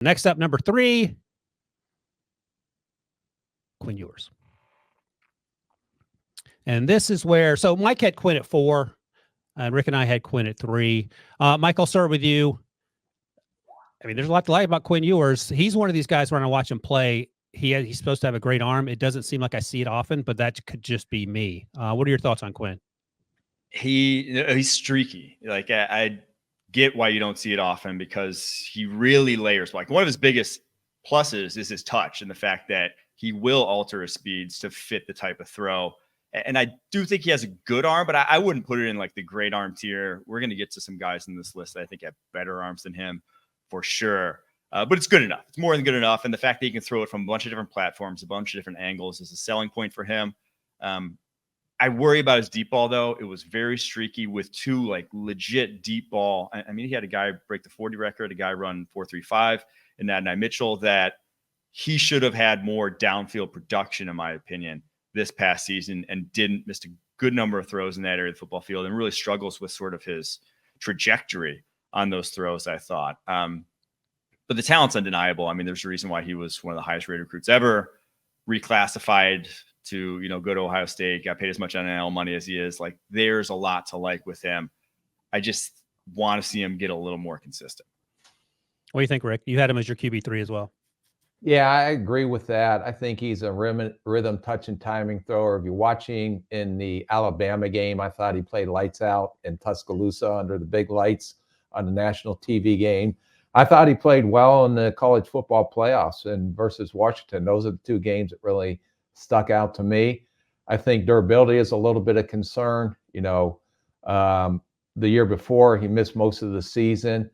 Next up, number 3, Quinn Ewers. And this is where, so Mike had Quinn at 4, and Rick and I had Quinn at 3. Mike, I'll start with you. I mean, there's a lot to like about Quinn Ewers. He's one of these guys when I watch him play, he's supposed to have a great arm. It doesn't seem like I see it often, but that could just be me. What are your thoughts on Quinn? He's streaky. Like I get why you don't see it often because he really layers. Like one of his biggest pluses is his touch and the fact that he will alter his speeds to fit the type of throw. And I do think he has a good arm, but I wouldn't put it in like the great arm tier. We're going to get to some guys in this list that I think have better arms than him for sure. But it's good enough. It's more than good enough. And the fact that he can throw it from a bunch of different platforms, a bunch of different angles is a selling point for him. I worry about his deep ball, though. It was very streaky with 2 like legit deep ball. I mean, he had a guy break the 40 record, a guy run 4.35 in that night Mitchell, that he should have had more downfield production, in my opinion, this past season, and missed a good number of throws in that area of the football field and really struggles with sort of his trajectory on those throws, I thought. But the talent's undeniable. I mean, there's a reason why he was one of the highest rated recruits ever, reclassified to, go to Ohio State, got paid as much NIL money as he is. Like, there's a lot to like with him. I just want to see him get a little more consistent. What do you think, Rick? You had him as your QB3 as well. Yeah, I agree with that. I think he's a rhythm, touch, and timing thrower. If you're watching in the Alabama game, I thought he played lights out in Tuscaloosa under the big lights on the national TV game. I thought he played well in the college football playoffs and versus Washington. Those are the 2 games that really stuck out to me. I think durability is a little bit of concern. The year before, he missed most of the season.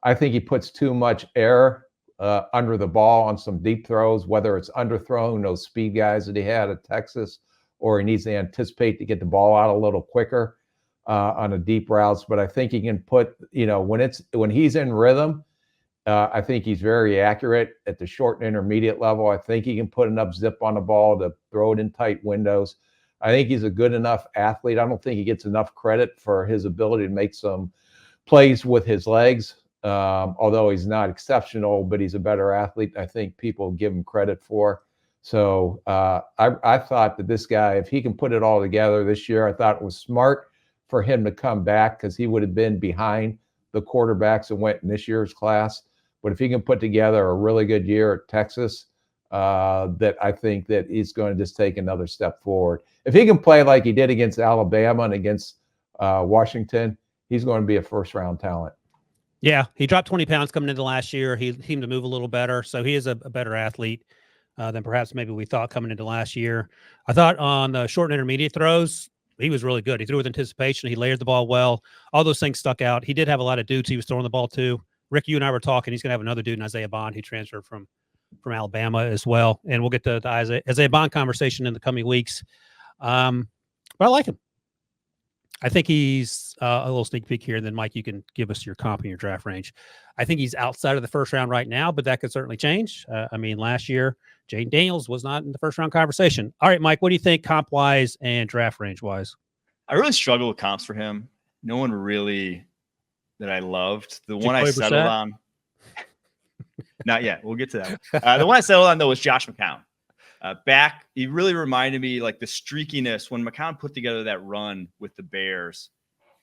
I think he puts too much air under the ball on some deep throws, whether it's underthrown, those speed guys that he had at Texas, or he needs to anticipate to get the ball out a little quicker on the deep routes. But I think he can put, when he's in rhythm, I think he's very accurate at the short and intermediate level. I think he can put enough zip on the ball to throw it in tight windows. I think he's a good enough athlete. I don't think he gets enough credit for his ability to make some plays with his legs. Although he's not exceptional, but he's a better athlete, I think people give him credit for. So I thought that this guy, if he can put it all together this year, I thought it was smart for him to come back because he would have been behind the quarterbacks that went in this year's class. But if he can put together a really good year at Texas, that I think that he's going to just take another step forward. If he can play like he did against Alabama and against Washington, he's going to be a first-round talent. Yeah, he dropped 20 pounds coming into last year. He seemed to move a little better, so he is a better athlete than perhaps maybe we thought coming into last year. I thought on the short and intermediate throws, he was really good. He threw with anticipation. He layered the ball well. All those things stuck out. He did have a lot of dudes he was throwing the ball to. Rick, you and I were talking. He's going to have another dude in Isaiah Bond who transferred from Alabama as well, and we'll get to the Isaiah Bond conversation in the coming weeks. But I like him. I think he's a little sneak peek here, and then, Mike, you can give us your comp and your draft range. I think he's outside of the first round right now, but that could certainly change. I mean, last year, Jaden Daniels was not in the first round conversation. All right, Mike, what do you think comp-wise and draft range-wise? I really struggle with comps for him. No one really that I loved. The one I settled on. Not yet. We'll get to that. The one I settled on, though, was Josh McCown. Back, he really reminded me like the streakiness when McCown put together that run with the Bears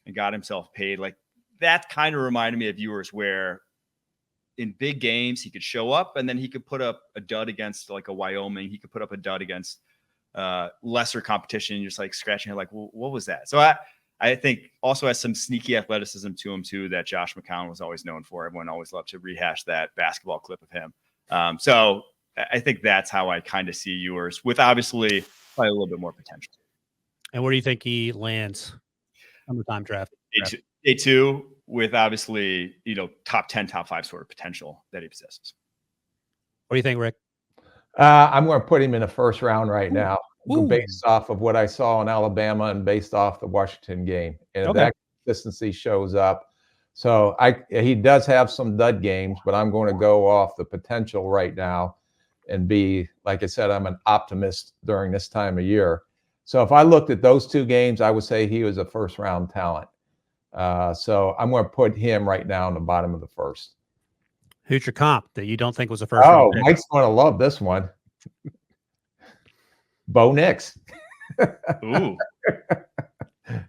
and got himself paid. Like that kind of reminded me of Ewers, where in big games he could show up and then he could put up a dud against like a Wyoming. He could put up a dud against lesser competition. You're just like scratching your head, like, well, what was that? So I think also has some sneaky athleticism to him too that Josh McCown was always known for. Everyone always loved to rehash that basketball clip of him. So I think that's how I kind of see Ewers, with obviously probably a little bit more potential. And where do you think he lands on the time draft? Day 2, with obviously, top 10, top 5 sort of potential that he possesses. What do you think, Rick? I'm going to put him in the first round right now, based off of what I saw in Alabama and based off the Washington game. And if that consistency shows up. So he does have some dud games, but I'm going to go off the potential right now and be, like I said, I'm an optimist during this time of year. So if I looked at those 2 games, I would say he was a first-round talent. So I'm going to put him right now in the bottom of the first. Who's your comp that you don't think was a first? Oh, round pick? Mike's going to love this one. Bo Nix. Ooh.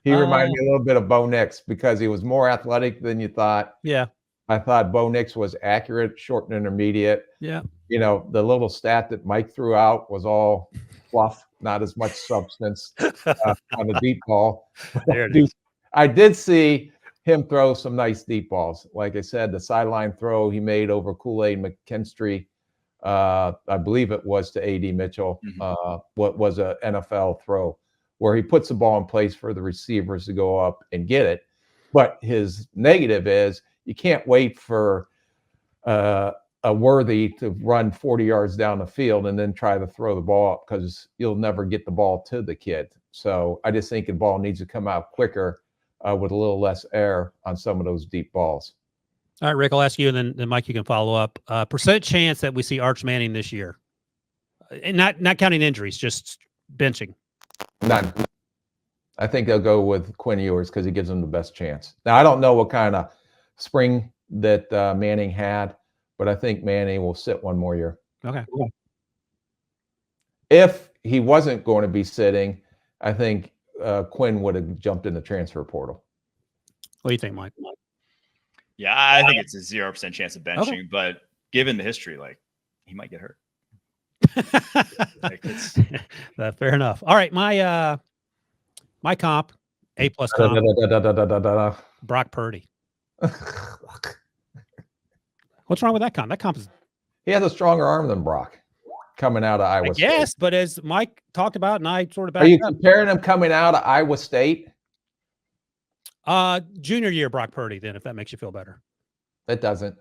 He reminded me a little bit of Bo Nix because he was more athletic than you thought. Yeah. I thought Bo Nix was accurate, short and intermediate. Yeah. You know, the little stat that Mike threw out was all fluff, not as much substance on the deep ball. There it is. I did see him throw some nice deep balls. Like I said, the sideline throw he made over Kool-Aid McKinstry, I believe it was to A.D. Mitchell, what was a NFL throw where he puts the ball in place for the receivers to go up and get it. But his negative is you can't wait for a Worthy to run 40 yards down the field and then try to throw the ball up because you'll never get the ball to the kid. So I just think the ball needs to come out quicker with a little less air on some of those deep balls. All right, Rick, I'll ask you, and then Mike, you can follow up. Percent chance that we see Arch Manning this year, and not counting injuries, just benching. None. I think they'll go with Quinn Ewers because he gives them the best chance. Now I don't know what kind of spring that Manning had, but I think Manning will sit one more year. Okay. If he wasn't going to be sitting, I think Quinn would have jumped in the transfer portal. What do you think, Mike? Yeah, I think it's a 0% chance of benching, but given the history, like he might get hurt. Like, fair enough. All right, my comp, A+ comp, Brock Purdy. What's wrong with that comp? That comp is. He has a stronger arm than Brock coming out of Iowa State. Yes, but as Mike talked about, and I sort of Are you comparing him coming out of Iowa State? Junior year Brock Purdy, then, if that makes you feel better. It doesn't.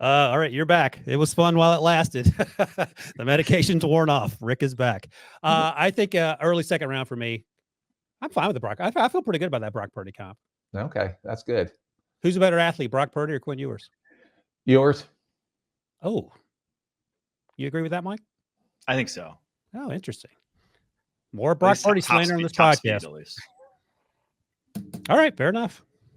All right, you're back. It was fun while it lasted. The medication's worn off. Rick is back. I think early second round for me. I'm fine with the Brock. I feel pretty good about that Brock Purdy comp. Okay, that's good. Who's a better athlete, Brock Purdy or Quinn Ewers? Yours? Oh, you agree with that, Mike? I think so. Oh, interesting. More Brock Purdy slander on this podcast. All right, fair enough.